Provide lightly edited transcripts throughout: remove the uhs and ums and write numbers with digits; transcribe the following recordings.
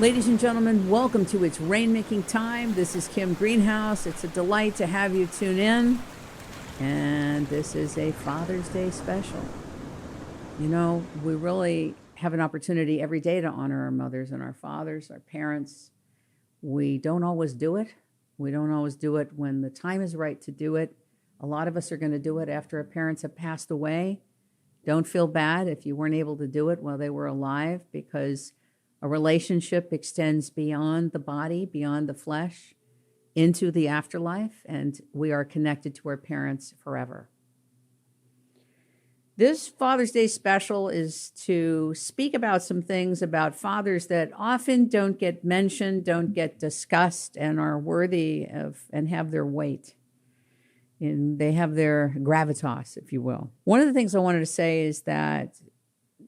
Ladies and gentlemen, welcome to It's Rainmaking Time. This is Kim Greenhouse. It's a delight to have you tune in. And this is a Father's Day special. You know, we really have an opportunity every day to honor our mothers and our fathers, our parents. We don't always do it. We don't always do it when the time is right to do it. A lot of us are going to do it after our parents have passed away. Don't feel bad if you weren't able to do it while they were alive, because a relationship extends beyond the body, beyond the flesh, into the afterlife, and we are connected to our parents forever. This Father's Day special is to speak about some things about fathers that often don't get mentioned, don't get discussed, and are worthy of and have their weight. And they have their gravitas, if you will. One of the things I wanted to say is that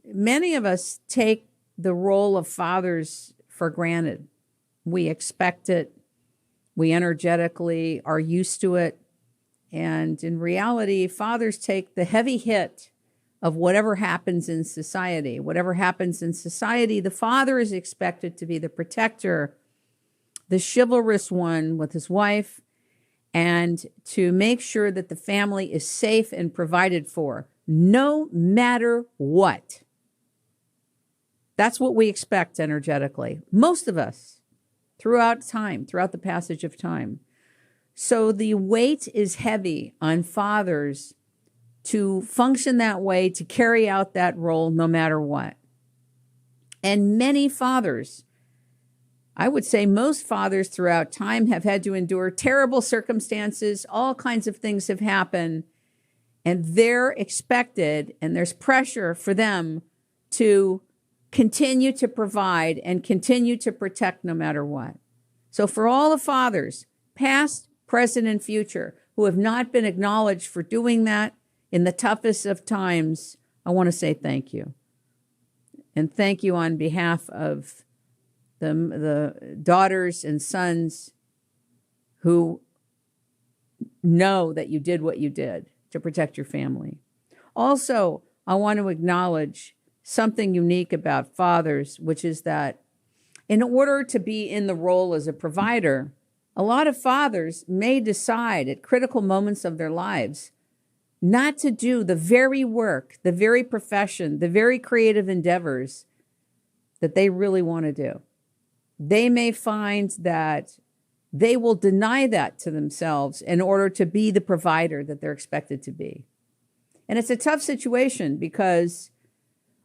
many of us take the role of fathers for granted. We expect it. We energetically are used to it. And in reality, fathers take the heavy hit of whatever happens in society. Whatever happens in society, the father is expected to be the protector, the chivalrous one with his wife, and to make sure that the family is safe and provided for, no matter what. That's what we expect energetically, most of us, throughout time, throughout the passage of time. So the weight is heavy on fathers to function that way, to carry out that role no matter what. And many fathers, I would say most fathers throughout time, have had to endure terrible circumstances. All kinds of things have happened, and they're expected, and there's pressure for them to continue to provide and continue to protect no matter what. So for all the fathers, past, present, and future, who have not been acknowledged for doing that in the toughest of times, I want to say thank you. And thank you on behalf of the daughters and sons who know that you did what you did to protect your family. Also, I want to acknowledge something unique about fathers, which is that in order to be in the role as a provider, a lot of fathers may decide at critical moments of their lives not to do the very work, the very profession, the very creative endeavors that they really want to do. They may find that they will deny that to themselves in order to be the provider that they're expected to be. And it's a tough situation because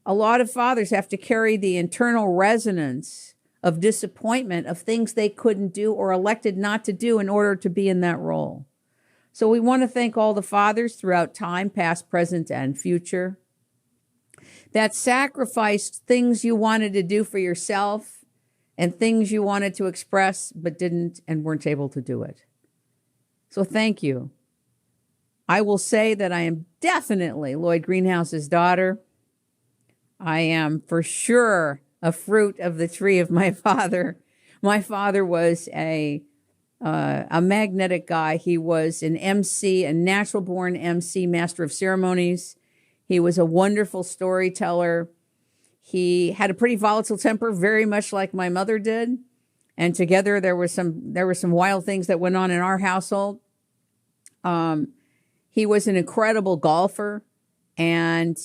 a lot of fathers have to carry the internal resonance of disappointment of things they couldn't do or elected not to do in order to be in that role. So we want to thank all the fathers throughout time, past, present, and future, that sacrificed things you wanted to do for yourself and things you wanted to express but didn't and weren't able to do it. So thank you. I will say that I am definitely Lloyd Greenhouse's daughter. I am for sure a fruit of the tree of my father. My father was a magnetic guy. He was an MC, a natural-born MC, master of ceremonies. He was a wonderful storyteller. He had a pretty volatile temper, very much like my mother did. And together there were some wild things that went on in our household. He was an incredible golfer, and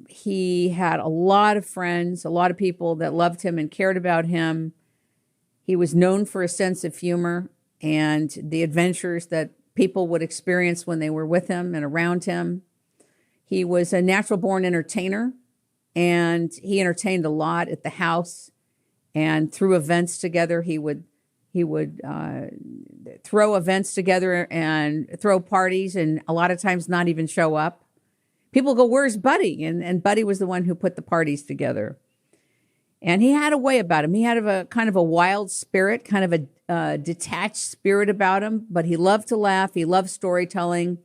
he had a lot of friends, a lot of people that loved him and cared about him. He was known for a sense of humor and the adventures that people would experience when they were with him and around him. He was a natural-born entertainer, and he entertained a lot at the house. And through events together, he would throw events together and throw parties, and a lot of times not even show up. People go, "Where's Buddy?" And Buddy was the one who put the parties together. And he had a way about him. He had a kind of a wild spirit, kind of a detached spirit about him, but he loved to laugh. He loved storytelling.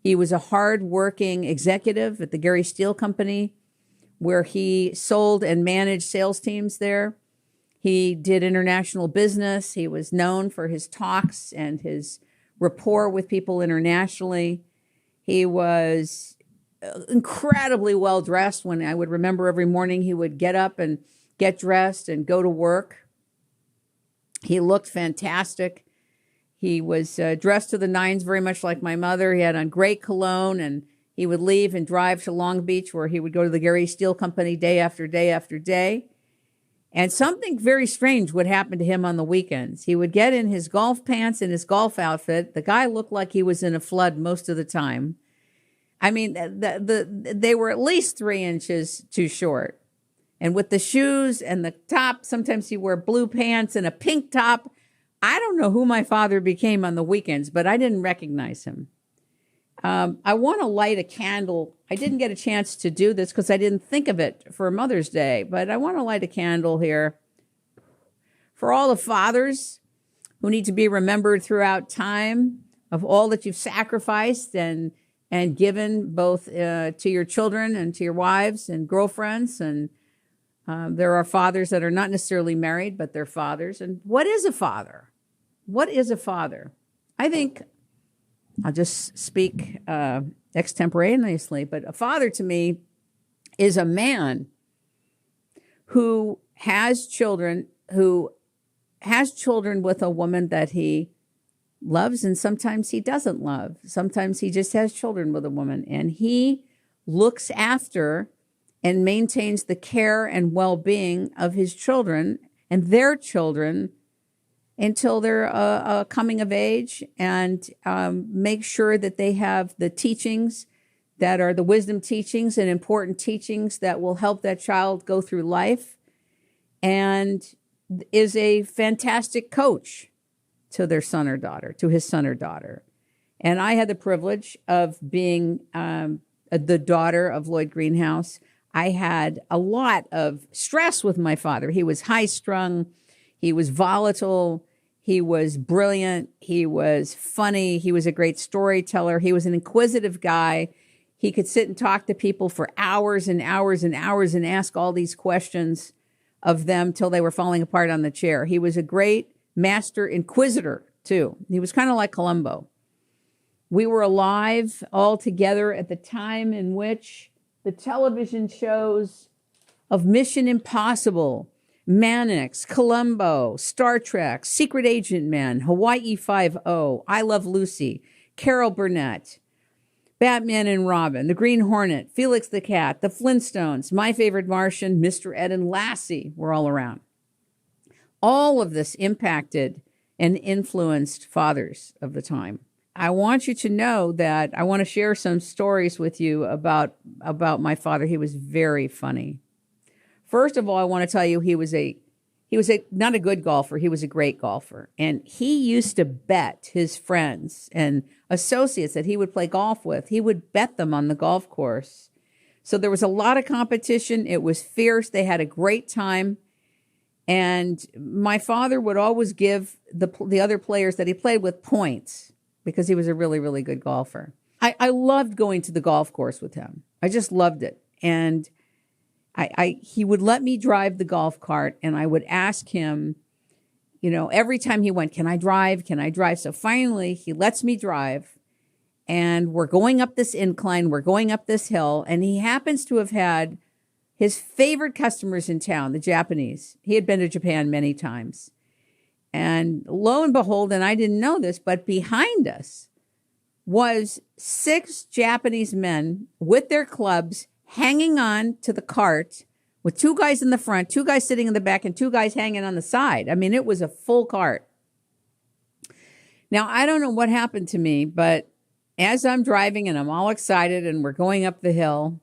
He was a hard-working executive at the Gary Steel Company, where he sold and managed sales teams there. He did international business. He was known for his talks and his rapport with people internationally. He was incredibly well dressed. When I would remember every morning he would get up and get dressed and go to work. He looked fantastic. He was dressed to the nines, very much like my mother. He had on great cologne, and he would leave and drive to Long Beach, where he would go to the Gary Steel Company day after day after day. And something very strange would happen to him on the weekends. He would get in his golf pants and his golf outfit. The guy looked like he was in a flood most of the time. I mean, they were at least 3 inches too short. And with the shoes and the top, sometimes he wore blue pants and a pink top. I don't know who my father became on the weekends, but I didn't recognize him. I want to light a candle. I didn't get a chance to do this because I didn't think of it for Mother's Day, but I want to light a candle here for all the fathers who need to be remembered throughout time, of all that you've sacrificed and given both to your children and to your wives and girlfriends. And there are fathers that are not necessarily married, but they're fathers. And what is a father? What is a father? I think I'll just speak extemporaneously, but a father to me is a man who has children with a woman that he loves, and sometimes he doesn't love. Sometimes he just has children with a woman, and he looks after and maintains the care and well-being of his children and their children until they're coming of age, and make sure that they have the teachings that are the wisdom teachings and important teachings that will help that child go through life, and is a fantastic coach to their son or daughter, to his son or daughter. And I had the privilege of being the daughter of Lloyd Greenhouse. I had a lot of stress with my father. He was high-strung. He was volatile. He was brilliant. He was funny. He was a great storyteller. He was an inquisitive guy. He could sit and talk to people for hours and hours and hours and ask all these questions of them till they were falling apart on the chair. He was a great master inquisitor, too. He was kind of like Columbo. We were alive all together at the time in which the television shows of Mission Impossible, Mannix, Columbo, Star Trek, Secret Agent Men, Hawaii Five-0, I Love Lucy, Carol Burnett, Batman and Robin, The Green Hornet, Felix the Cat, The Flintstones, My Favorite Martian, Mr. Ed and Lassie were all around. All of this impacted and influenced fathers of the time. I want you to know that I want to share some stories with you about my father. He was very funny. First of all, I want to tell you he was not a good golfer. He was a great golfer. And he used to bet his friends and associates that he would play golf with. He would bet them on the golf course. So there was a lot of competition. It was fierce. They had a great time. And my father would always give the other players that he played with points because he was a really, really good golfer. I loved going to the golf course with him. I just loved it. And he would let me drive the golf cart, and I would ask him, every time he went, can I drive? Can I drive? So finally he lets me drive, and we're going up this incline. We're going up this hill, and he happens to have had his favorite customers in town, the Japanese. He had been to Japan many times. And lo and behold, and I didn't know this, but behind us was 6 Japanese men with their clubs hanging on to the cart with 2 guys in the front, 2 guys sitting in the back, and 2 guys hanging on the side. I mean, it was a full cart. Now, I don't know what happened to me, but as I'm driving and I'm all excited and we're going up the hill,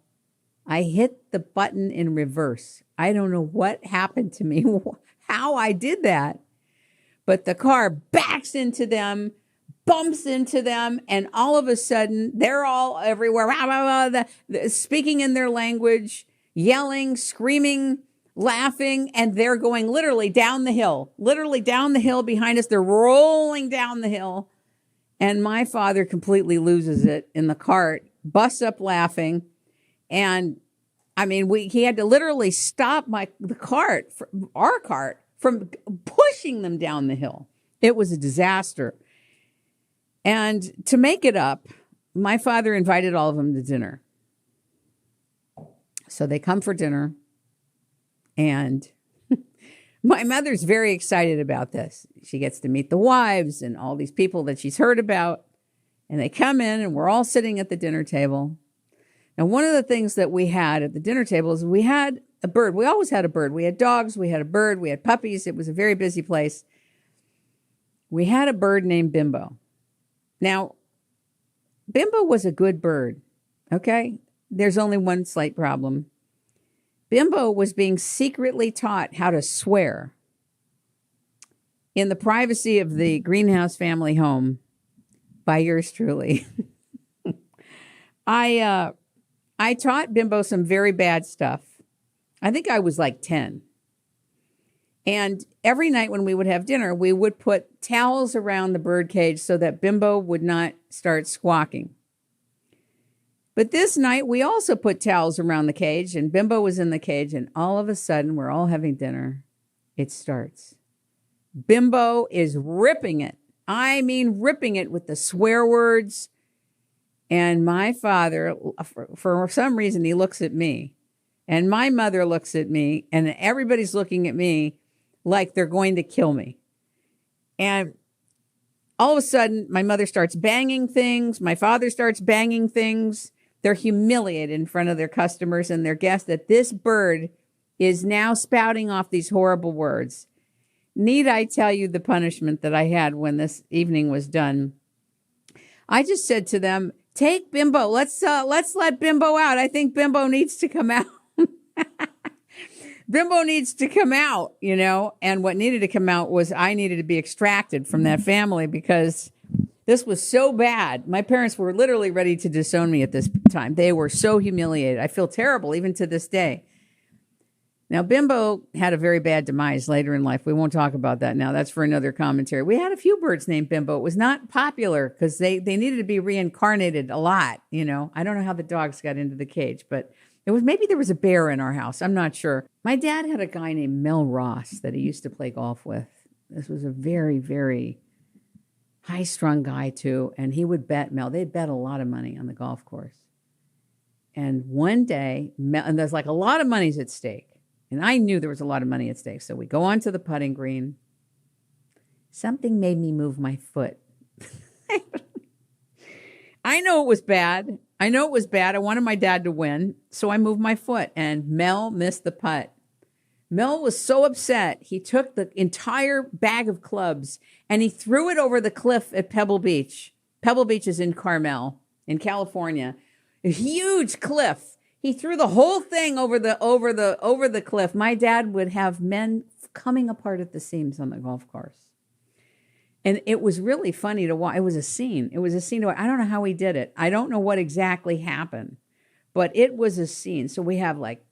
I hit the button in reverse. I don't know what happened to me, how I did that. But the car backs into them, bumps into them, and all of a sudden, they're all everywhere, speaking in their language, yelling, screaming, laughing, and they're going literally down the hill behind us. They're rolling down the hill, and my father completely loses it in the cart, busts up laughing, and I mean, he had to literally stop our cart, from pushing them down the hill. It was a disaster. And to make it up, my father invited all of them to dinner. So they come for dinner, and My mother's very excited about this. She gets to meet the wives and all these people that she's heard about. And they come in and we're all sitting at the dinner table. And one of the things that we had at the dinner table is we had a bird. We always had a bird. We had dogs. We had a bird. We had puppies. It was a very busy place. We had a bird named Bimbo. Now, Bimbo was a good bird, okay? There's only one slight problem. Bimbo was being secretly taught how to swear in the privacy of the Greenhouse family home by yours truly. I taught Bimbo some very bad stuff. I think I was like 10. And every night when we would have dinner, we would put towels around the bird cage so that Bimbo would not start squawking. But this night, we also put towels around the cage, and Bimbo was in the cage, and all of a sudden, we're all having dinner. It starts. Bimbo is ripping it. I mean, ripping it with the swear words. And my father, for some reason, he looks at me. And my mother looks at me, and everybody's looking at me like they're going to kill me. And all of a sudden, my mother starts banging things. My father starts banging things. They're humiliated in front of their customers and their guests that this bird is now spouting off these horrible words. Need I tell you the punishment that I had when this evening was done? I just said to them, take Bimbo. Let's let Bimbo out. I think Bimbo needs to come out. Bimbo needs to come out, you know. And what needed to come out was I needed to be extracted from that family because this was so bad. My parents were literally ready to disown me at this time. They were so humiliated. I feel terrible even to this day. Now, Bimbo had a very bad demise later in life. We won't talk about that now. That's for another commentary. We had a few birds named Bimbo. It was not popular because they needed to be reincarnated a lot, you know. I don't know how the dogs got into the cage, but maybe there was a bear in our house. I'm not sure. My dad had a guy named Mel Ross that he used to play golf with. This was a very, very high-strung guy, too, and he would bet Mel. They'd bet a lot of money on the golf course. And one day, and there's like a lot of money's at stake, and I knew there was a lot of money at stake, so we go onto the putting green. Something made me move my foot. I know it was bad. I wanted my dad to win, so I moved my foot, and Mel missed the putt. Mel was so upset, he took the entire bag of clubs and he threw it over the cliff at Pebble Beach. Pebble Beach is in Carmel, in California. A huge cliff. He threw the whole thing over the cliff. My dad would have men coming apart at the seams on the golf course. And it was really funny to watch. It was a scene. To watch. I don't know how he did it. I don't know what exactly happened, but it was a scene. So we have like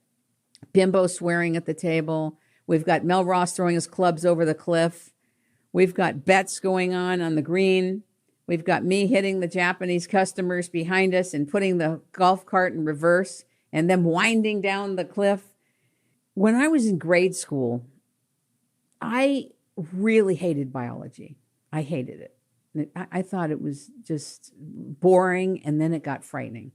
Bimbo swearing at the table. We've got Mel Ross throwing his clubs over the cliff. We've got bets going on the green. We've got me hitting the Japanese customers behind us and putting the golf cart in reverse and them winding down the cliff. When I was in grade school, I really hated biology. I hated it. I thought it was just boring, and then it got frightening.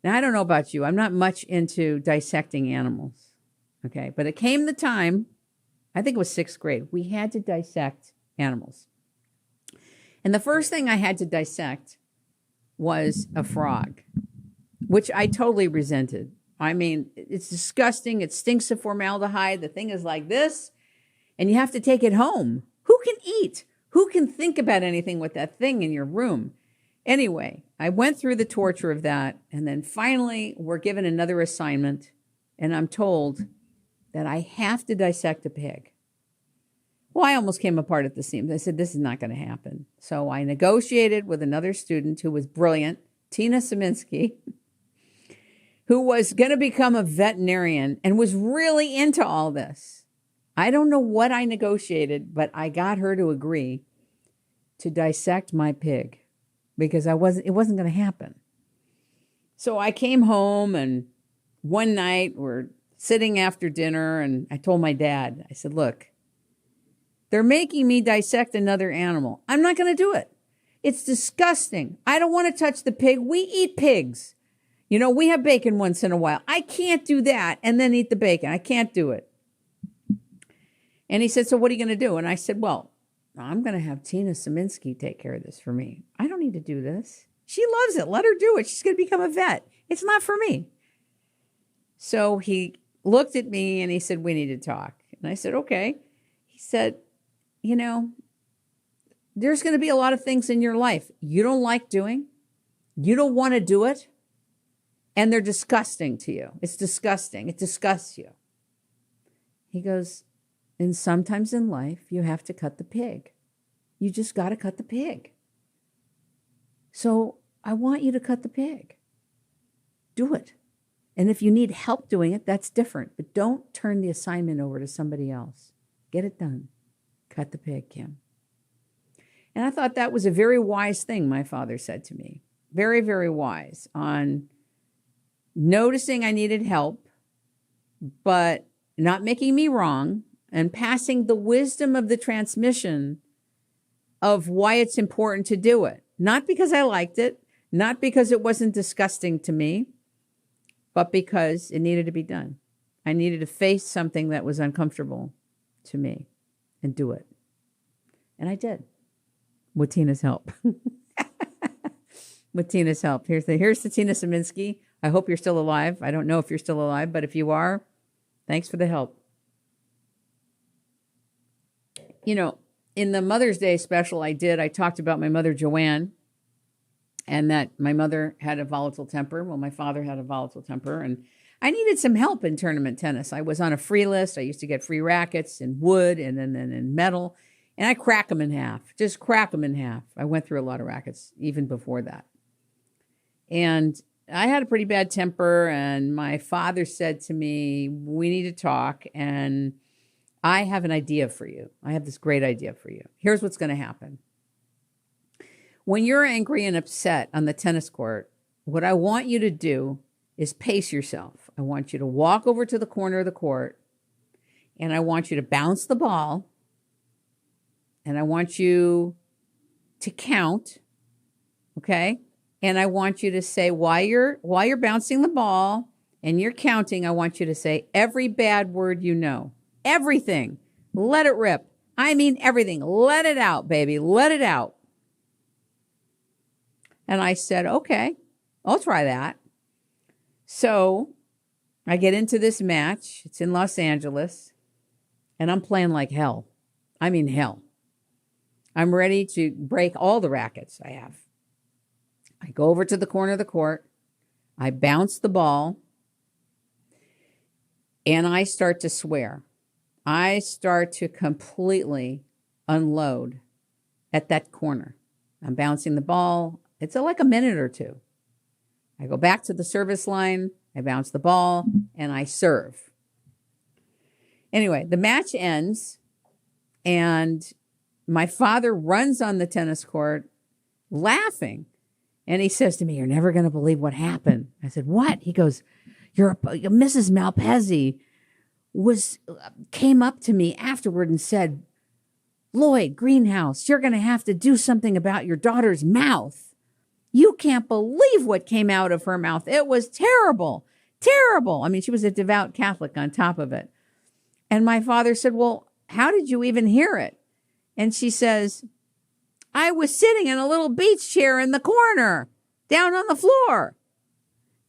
Now, I don't know about you. I'm not much into dissecting animals, okay? But it came the time, I think it was 6th grade, we had to dissect animals. And the first thing I had to dissect was a frog, which I totally resented. I mean, it's disgusting. It stinks of formaldehyde. The thing is like this, and you have to take it home. Who can eat? Who can think about anything with that thing in your room? Anyway, I went through the torture of that, and then finally we're given another assignment, and I'm told that I have to dissect a pig. Well, I almost came apart at the seams. I said, this is not going to happen. So I negotiated with another student who was brilliant, Tina Saminsky, who was going to become a veterinarian and was really into all this. I don't know what I negotiated, but I got her to agree to dissect my pig because it wasn't going to happen. So I came home, and one night we're sitting after dinner, and I told my dad, I said, look, they're making me dissect another animal. I'm not going to do it. It's disgusting. I don't want to touch the pig. We eat pigs. You know, we have bacon once in a while. I can't do that and then eat the bacon. I can't do it. And he said, so what are you going to do? And I said, well, I'm going to have Tina Szyminski take care of this for me. I don't need to do this. She loves it. Let her do it. She's going to become a vet. It's not for me. So he looked at me and he said, we need to talk. And I said, okay. He said, you know, there's going to be a lot of things in your life you don't like doing. You don't want to do it. And they're disgusting to you. It's disgusting. It disgusts you. He goes, and sometimes in life, you have to cut the pig. You just got to cut the pig. So I want you to cut the pig. Do it. And if you need help doing it, that's different. But don't turn the assignment over to somebody else. Get it done. Cut the pig, Kim. And I thought that was a very wise thing my father said to me. Very, very wise on noticing I needed help, but not making me wrong, and passing the wisdom of the transmission of why it's important to do it. Not because I liked it, not because it wasn't disgusting to me, but because it needed to be done. I needed to face something that was uncomfortable to me and do it. And I did, with Tina's help. With Tina's help. Here's the Tina Szyminski. I hope you're still alive. I don't know if you're still alive, but if you are, thanks for the help. You know, in the Mother's Day special I talked about my mother, Joanne, and that my mother had a volatile temper. Well, my father had a volatile temper, and I needed some help in tournament tennis. I was on a free list. I used to get free rackets in wood and then in metal, and I crack them in half, just crack them in half. I went through a lot of rackets even before that. And I had a pretty bad temper, and my father said to me, we need to talk, and I have an idea for you. I have this great idea for you. Here's what's going to happen. When you're angry and upset on the tennis court, what I want you to do is pace yourself. I want you to walk over to the corner of the court, and I want you to bounce the ball, and I want you to count, okay? And I want you to say, while you're bouncing the ball and you're counting, I want you to say every bad word you know. Everything. Let it rip. I mean everything. Let it out, baby. Let it out. And I said, okay, I'll try that. So I get into this match. It's in Los Angeles. And I'm playing like hell. I mean hell. I'm ready to break all the rackets I have. I go over to the corner of the court. I bounce the ball. And I start to swear. I start to completely unload at that corner. I'm bouncing the ball. It's like a minute or two. I go back to the service line. I bounce the ball and I serve. Anyway, the match ends and my father runs on the tennis court laughing. And he says to me, you're never going to believe what happened. I said, what? He goes, Mrs. Malpezzi came up to me afterward and said, Lloyd Greenhouse, you're going to have to do something about your daughter's mouth. You can't believe what came out of her mouth. It was terrible, terrible. I mean, she was a devout Catholic on top of it. And my father said, well, how did you even hear it? And she says, I was sitting in a little beach chair in the corner, down on the floor.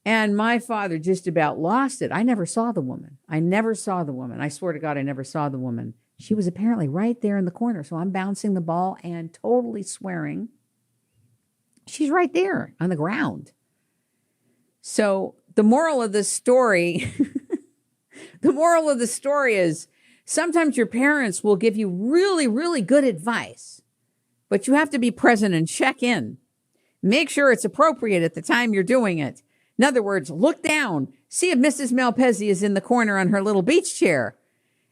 And my father just about lost it. I never saw the woman. I swear to God, I never saw the woman. She was apparently right there in the corner. So I'm bouncing the ball and totally swearing. She's right there on the ground. So the moral of the story, is sometimes your parents will give you really, really good advice. But you have to be present and check in. Make sure it's appropriate at the time you're doing it. In other words, look down. See if Mrs. Malpezzi is in the corner on her little beach chair.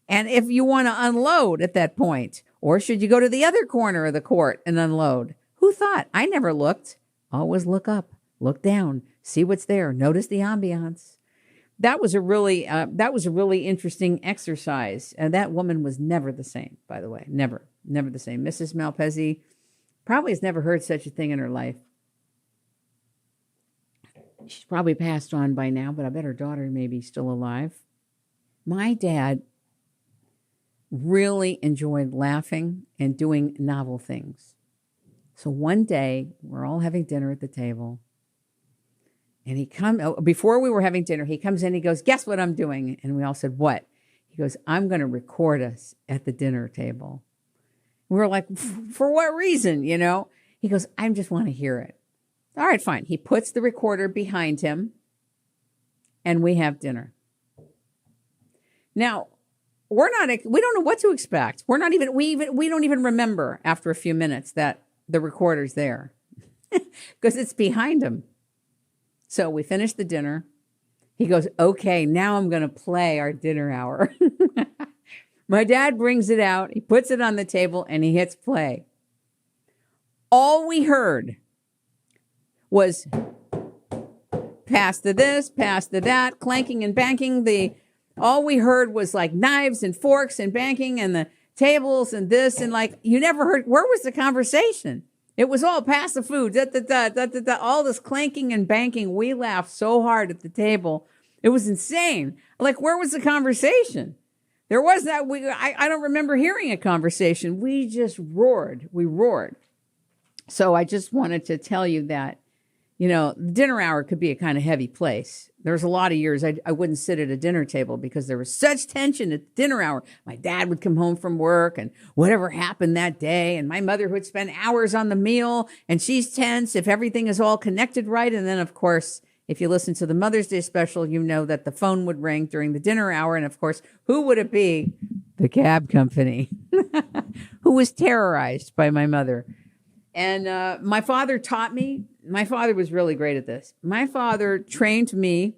And if you want to unload at that point, or should you go to the other corner of the court and unload? Who thought? I never looked. Always look up, look down, see what's there. Notice the ambiance. That was a really interesting exercise. And that woman was never the same, by the way. Never the same. Mrs. Malpezzi probably has never heard such a thing in her life. She's probably passed on by now, but I bet her daughter may be still alive. My dad really enjoyed laughing and doing novel things. So one day, we're all having dinner at the table. And before we were having dinner, he comes in, he goes, guess what I'm doing? And we all said, what? He goes, I'm going to record us at the dinner table. We were like, for what reason, you know? He goes, I just want to hear it. All right, fine. He puts the recorder behind him, and we have dinner. Now, we don't know what to expect. We don't even remember after a few minutes that the recorder's there because it's behind him. So we finish the dinner. He goes, okay, now I'm going to play our dinner hour. My dad brings it out. He puts it on the table and he hits play. All we heard was pass to this, pass to that, clanking and banking. All we heard was like knives and forks and banking and the tables and this and like you never heard. Where was the conversation? It was all pass the food, da, da, da, da, da, da, all this clanking and banking. We laughed so hard at the table. It was insane. Like, where was the conversation? There was that. I don't remember hearing a conversation. We just roared. We roared. So I just wanted to tell you that, you know, dinner hour could be a kind of heavy place. There's a lot of years I wouldn't sit at a dinner table because there was such tension at dinner hour. My dad would come home from work and whatever happened that day. And my mother would spend hours on the meal and she's tense if everything is all connected right. And then, of course, if you listen to the Mother's Day special, you know that the phone would ring during the dinner hour. And, of course, who would it be? The cab company, who was terrorized by my mother. And my father taught me. My father was really great at this. My father trained me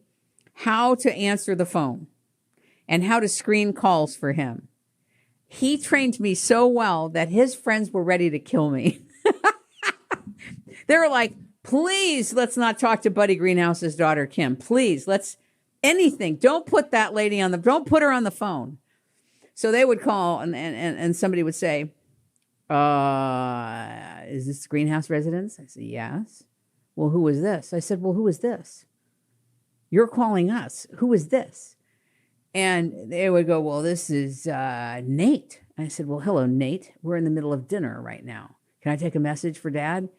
how to answer the phone and how to screen calls for him. He trained me so well that his friends were ready to kill me. They were like, please, let's not talk to Buddy Greenhouse's daughter, Kim. Please, anything. Don't put that lady don't put her on the phone. So they would call and somebody would say, is this the Greenhouse residence? I said, yes. Well, who is this? I said, well, who is this? You're calling us. Who is this? And they would go, well, this is Nate. I said, well, hello, Nate. We're in the middle of dinner right now. Can I take a message for Dad?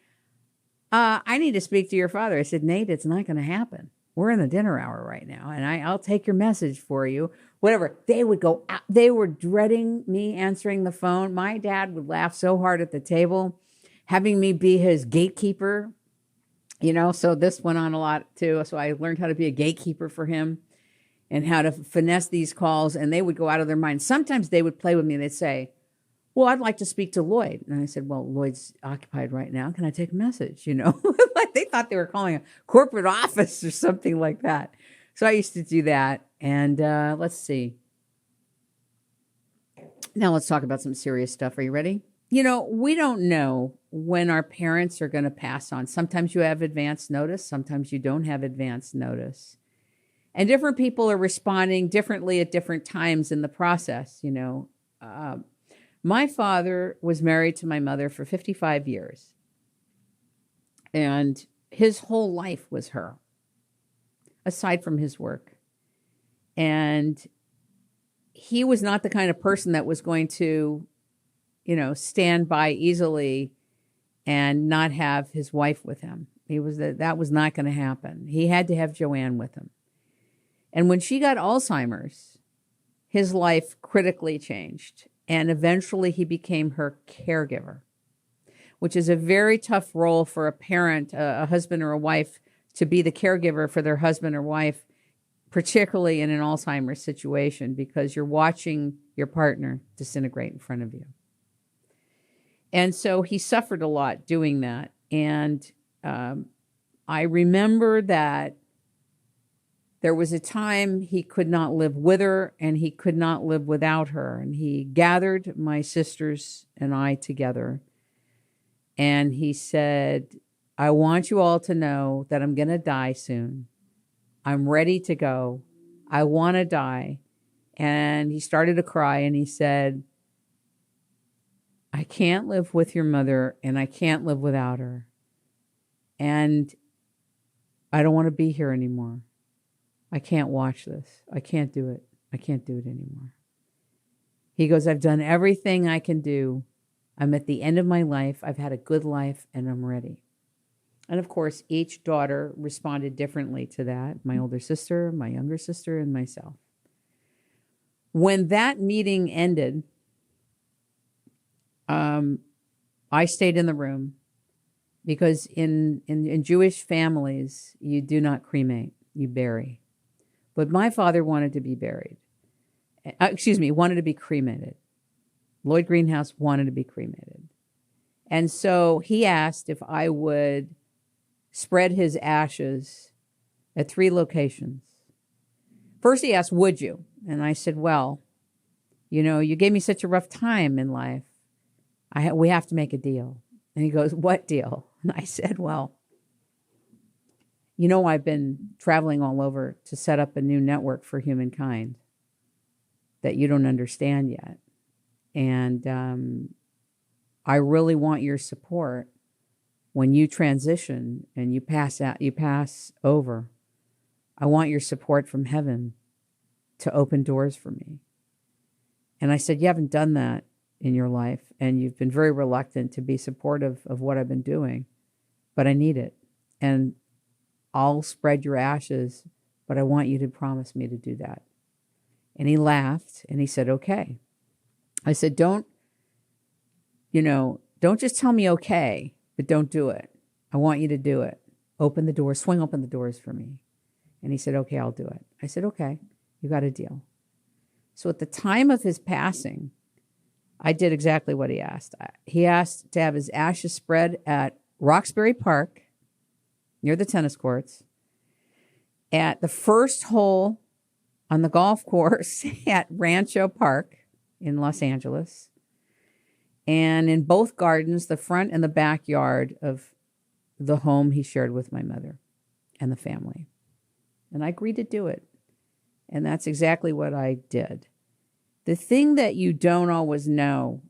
I need to speak to your father. I said, Nate, it's not going to happen. We're in the dinner hour right now, and I'll take your message for you. Whatever. They would go out. They were dreading me answering the phone. My dad would laugh so hard at the table, having me be his gatekeeper. You know, so this went on a lot too. So I learned how to be a gatekeeper for him and how to finesse these calls. And they would go out of their mind. Sometimes they would play with me. They'd say, well, I'd like to speak to Lloyd. And I said, well, Lloyd's occupied right now. Can I take a message? You know, like they thought they were calling a corporate office or something like that. So I used to do that. And let's see. Now let's talk about some serious stuff. Are you ready? You know, we don't know when our parents are going to pass on. Sometimes you have advance notice. Sometimes you don't have advance notice. And different people are responding differently at different times in the process, you know. My father was married to my mother for 55 years. And his whole life was her, aside from his work. And he was not the kind of person that was going to, you know, stand by easily and not have his wife with him. That was not going to happen. He had to have Joanne with him. And when she got Alzheimer's, his life critically changed. And eventually he became her caregiver, which is a very tough role for a parent, a husband or a wife, to be the caregiver for their husband or wife, particularly in an Alzheimer's situation, because you're watching your partner disintegrate in front of you. And so he suffered a lot doing that. And I remember that there was a time he could not live with her and he could not live without her. And he gathered my sisters and I together. And he said, I want you all to know that I'm going to die soon. I'm ready to go. I want to die. And he started to cry and he said, I can't live with your mother and I can't live without her. And I don't want to be here anymore. I can't watch this. I can't do it. I can't do it anymore. He goes, I've done everything I can do. I'm at the end of my life. I've had a good life and I'm ready. And of course, each daughter responded differently to that. My older sister, my younger sister, and myself. When that meeting ended, I stayed in the room because in Jewish families, you do not cremate, you bury. But my father wanted to be buried. Wanted to be cremated. Lloyd Greenhouse wanted to be cremated. And so he asked if I would spread his ashes at 3 locations. First he asked, would you? And I said, well, you gave me such a rough time in life. We have to make a deal. And he goes, what deal? And I said, well, I've been traveling all over to set up a new network for humankind that you don't understand yet. And I really want your support when you transition and you pass over. I want your support from heaven to open doors for me. And I said, you haven't done that in your life, and you've been very reluctant to be supportive of what I've been doing, but I need it. And I'll spread your ashes, but I want you to promise me to do that. And he laughed and he said, okay. I said, don't just tell me okay, but don't do it. I want you to do it. Open the doors, swing open the doors for me. And he said, okay, I'll do it. I said, okay, you got a deal. So at the time of his passing, I did exactly what he asked. He asked to have his ashes spread at Roxbury Park, near the tennis courts, at the first hole on the golf course at Rancho Park in Los Angeles, and in both gardens, the front and the backyard of the home he shared with my mother and the family. And I agreed to do it. And that's exactly what I did. The thing that you don't always know,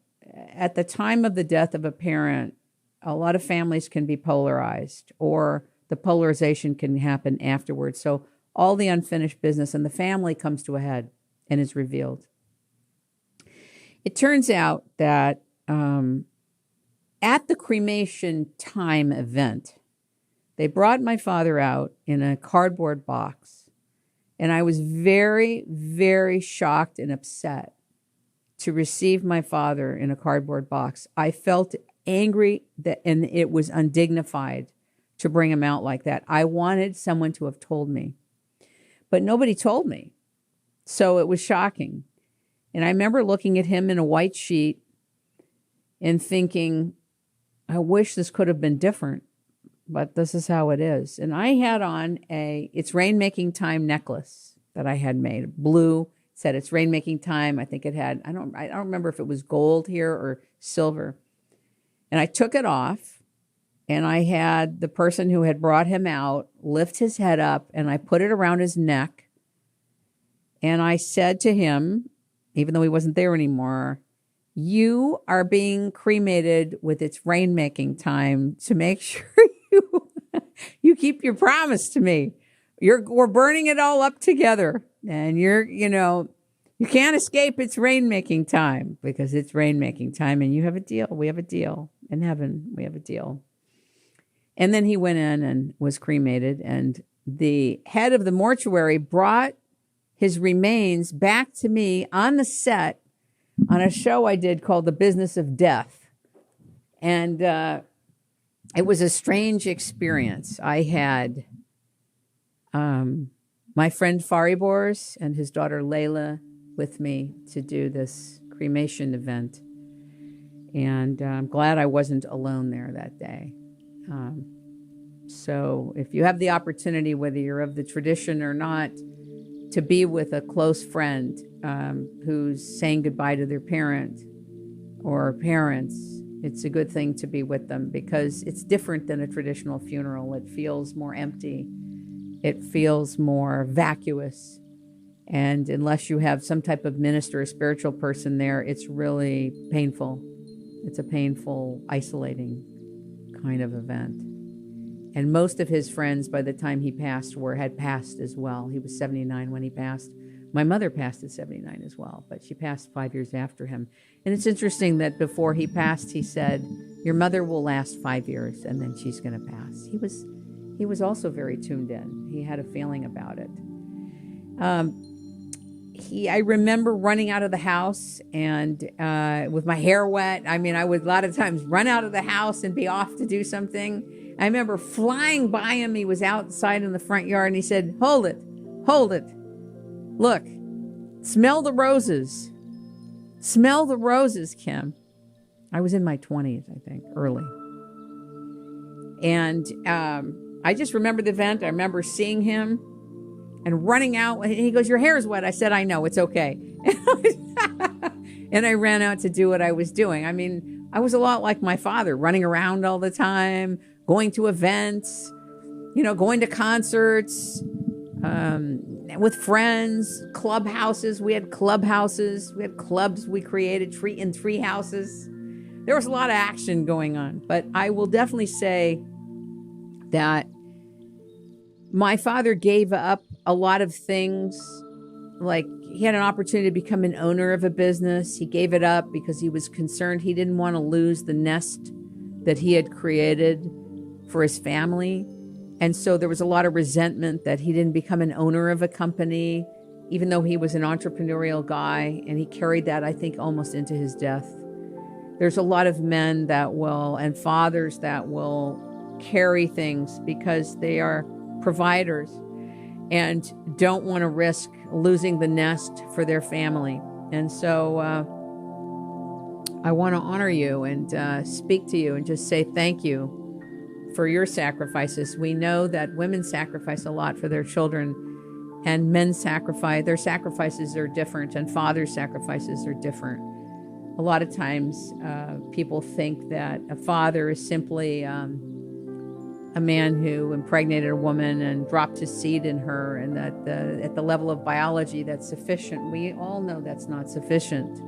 at the time of the death of a parent, a lot of families can be polarized, or the polarization can happen afterwards. So all the unfinished business in the family comes to a head and is revealed. It turns out that at the cremation time event, they brought my father out in a cardboard box. And I was very, very shocked and upset to receive my father in a cardboard box. I felt angry and it was undignified to bring him out like that. I wanted someone to have told me, but nobody told me. So it was shocking. And I remember looking at him in a white sheet and thinking, I wish this could have been different, but this is how it is. And I had on it's Rainmaking Time necklace that I had made, blue, said it's Rainmaking Time. I think it had, I don't remember if it was gold here or silver. And I took it off, and I had the person who had brought him out lift his head up, and I put it around his neck. And I said to him, even though he wasn't there anymore, you are being cremated with its Rainmaking Time to make sure you keep your promise to me. We're burning it all up together, and you can't escape. It's Rainmaking Time, because it's Rainmaking Time, and you have a deal. We have a deal in heaven. We have a deal. And then he went in and was cremated, and the head of the mortuary brought his remains back to me on the set on a show I did called The Business of Death. And it was a strange experience. I had my friend Faribors and his daughter Layla with me to do this cremation event. And I'm glad I wasn't alone there that day. So if you have the opportunity, whether you're of the tradition or not, to be with a close friend who's saying goodbye to their parent or parents, it's a good thing to be with them, because it's different than a traditional funeral. It feels more empty. It feels more vacuous. And unless you have some type of minister or spiritual person there, it's really painful. It's a painful, isolating kind of event. And most of his friends, by the time he passed, had passed as well. He was 79 when he passed. My mother passed at 79 as well, but she passed 5 years after him. And it's interesting that before he passed, he said, "Your mother will last 5 years and then she's going to pass." He was also very tuned in. He had a feeling about it. I remember running out of the house and with my hair wet. I mean, I would a lot of times run out of the house and be off to do something. I remember flying by him. He was outside in the front yard and he said, hold it, look, smell the roses. Smell the roses, Kim. I was in my 20s, I think, early. And I just remember the event. I remember seeing him and running out. And he goes, "Your hair is wet." I said, "I know, it's okay." And I ran out to do what I was doing. I mean, I was a lot like my father, running around all the time, going to events, going to concerts, with friends, clubhouses. We had clubhouses. We had clubs we created in tree houses. There was a lot of action going on. But I will definitely say that my father gave up a lot of things. Like, he had an opportunity to become an owner of a business. He gave it up because he was concerned. He didn't want to lose the nest that he had created for his family. And so there was a lot of resentment that he didn't become an owner of a company, even though he was an entrepreneurial guy. And he carried that, I think, almost into his death. There's a lot of men that will, and fathers that will carry things because they are providers and don't want to risk losing the nest for their family. And so I want to honor you and speak to you and just say thank you for your sacrifices. We know that women sacrifice a lot for their children, and men sacrifice. Their sacrifices are different, and fathers' sacrifices are different. A lot of times people think that a father is simply a man who impregnated a woman and dropped his seed in her, and that at the level of biology that's sufficient. We all know that's not sufficient,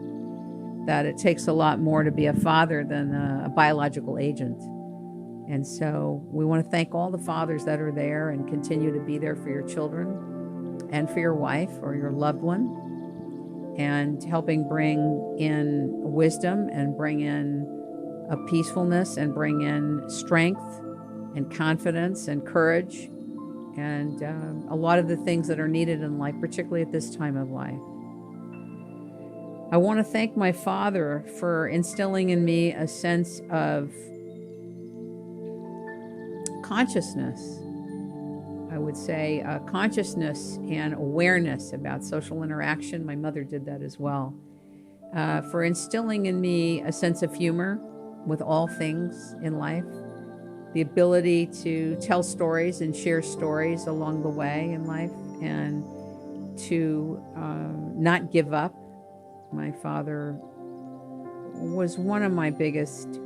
that it takes a lot more to be a father than a biological agent. And so we want to thank all the fathers that are there and continue to be there for your children and for your wife or your loved one, and helping bring in wisdom and bring in a peacefulness and bring in strength and confidence and courage and a lot of the things that are needed in life, particularly at this time of life. I want to thank my father for instilling in me a sense of consciousness. I would say consciousness and awareness about social interaction. My mother did that as well. For instilling in me a sense of humor with all things in life. The ability to tell stories and share stories along the way in life, and to not give up. My father was one of my biggest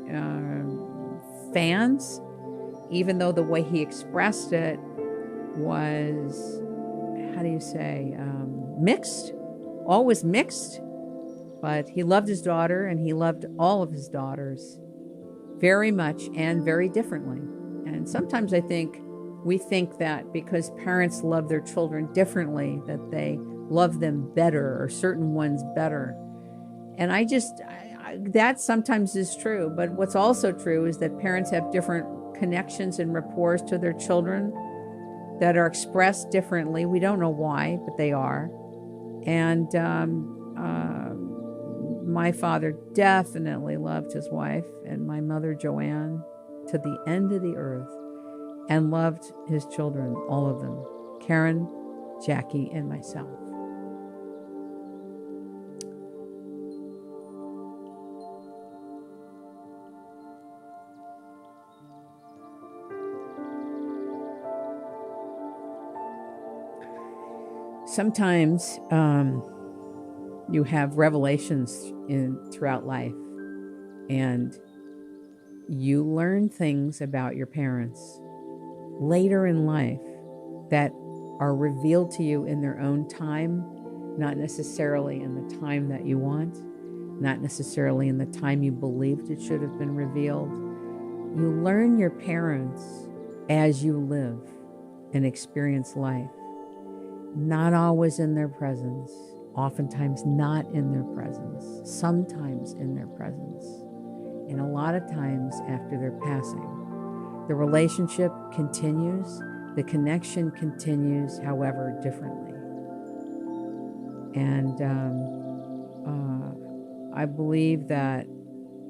fans, even though the way he expressed it was, mixed, always mixed. But he loved his daughter, and he loved all of his daughters very much and very differently. And sometimes I think we think that because parents love their children differently, that they love them better, or certain ones better. And that sometimes is true. But what's also true is that parents have different connections and rapports to their children that are expressed differently. We don't know why, but they are. And my father definitely loved his wife and my mother, Joanne, to the end of the earth, and loved his children, all of them, Karen, Jackie, and myself. Sometimes you have revelations throughout life, and you learn things about your parents later in life that are revealed to you in their own time, not necessarily in the time that you want, not necessarily in the time you believed it should have been revealed. You learn your parents as you live and experience life. not always in their presence, oftentimes not in their presence, sometimes in their presence, and a lot of times after their passing. The relationship continues, the connection continues, however, differently. And I believe that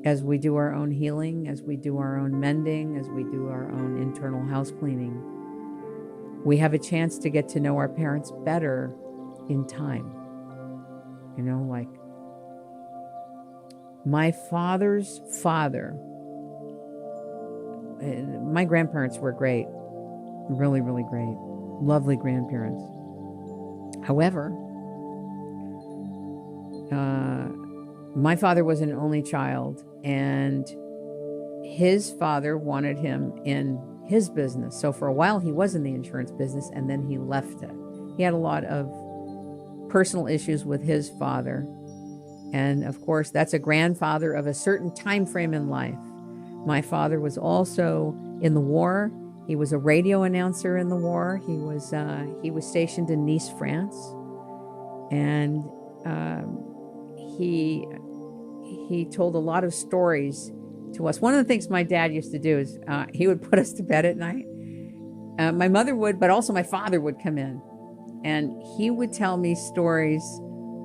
as we do our own healing, as we do our own mending, as we do our own internal house cleaning, we have a chance to get to know our parents better in time. You know, like my father's father, my grandparents were great, really, really great, lovely grandparents. However, my father was an only child, and his father wanted him in his business. So for a while he was in the insurance business, and then he left it. He had a lot of personal issues with his father. And of course, that's a grandfather of a certain time frame in life. My father was also in the war. He was a radio announcer in the war. He was stationed in Nice, France. And he told a lot of stories to us. One of the things my dad used to do is he would put us to bed at night. My mother would, but also my father would come in. And he would tell me stories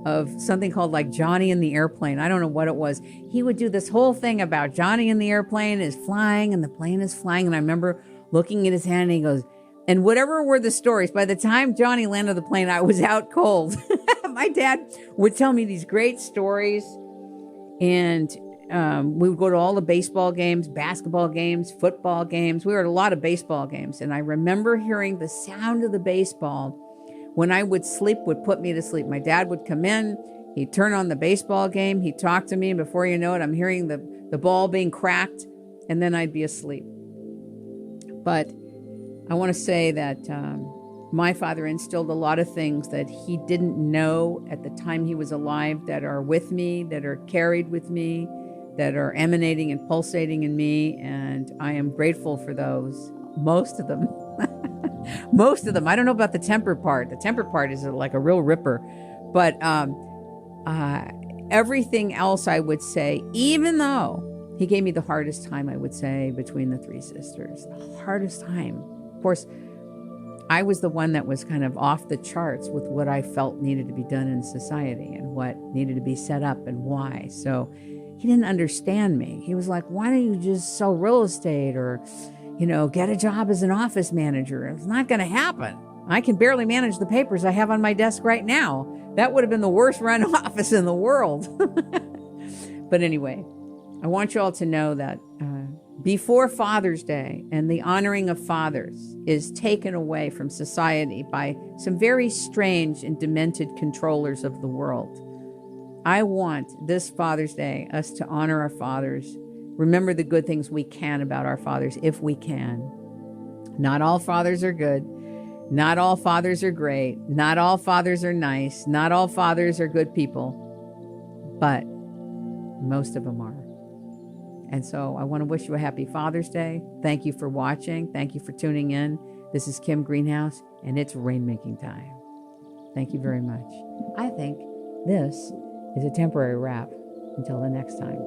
of something called like Johnny in the airplane. I don't know what it was. He would do this whole thing about Johnny in the airplane is flying and the plane is flying. And I remember looking at his hand and he goes, and whatever were the stories, by the time Johnny landed the plane, I was out cold. My dad would tell me these great stories. And we would go to all the baseball games, basketball games, football games. We were at a lot of baseball games. And I remember hearing the sound of the baseball when I would sleep, would put me to sleep. My dad would come in, he'd turn on the baseball game, he'd talk to me, and before you know it, I'm hearing the ball being cracked, and then I'd be asleep. But I want to say that my father instilled a lot of things that he didn't know at the time he was alive that are with me, that are carried with me, that are emanating and pulsating in me, and I am grateful for those, most of them. Most of them. I don't know about the temper part. The temper part is like a real ripper. But everything else, I would say, even though he gave me the hardest time, I would say, between the three sisters, the hardest time. Of course, I was the one that was kind of off the charts with what I felt needed to be done in society and what needed to be set up and why. So he didn't understand me. He was like, why don't you just sell real estate or get a job as an office manager? It's not going to happen. I can barely manage the papers I have on my desk right now. That would have been the worst run office in the world. But anyway, I want you all to know that before Father's Day and the honoring of fathers is taken away from society by some very strange and demented controllers of the world, I want this Father's Day us to honor our fathers. Remember the good things we can about our fathers, if we can. Not all fathers are good. Not all fathers are great. Not all fathers are nice. Not all fathers are good people. But most of them are. And so I want to wish you a happy Father's Day. Thank you for watching. Thank you for tuning in. This is Kim Greenhouse, and it's rainmaking time. Thank you very much. I think this is a temporary wrap until the next time.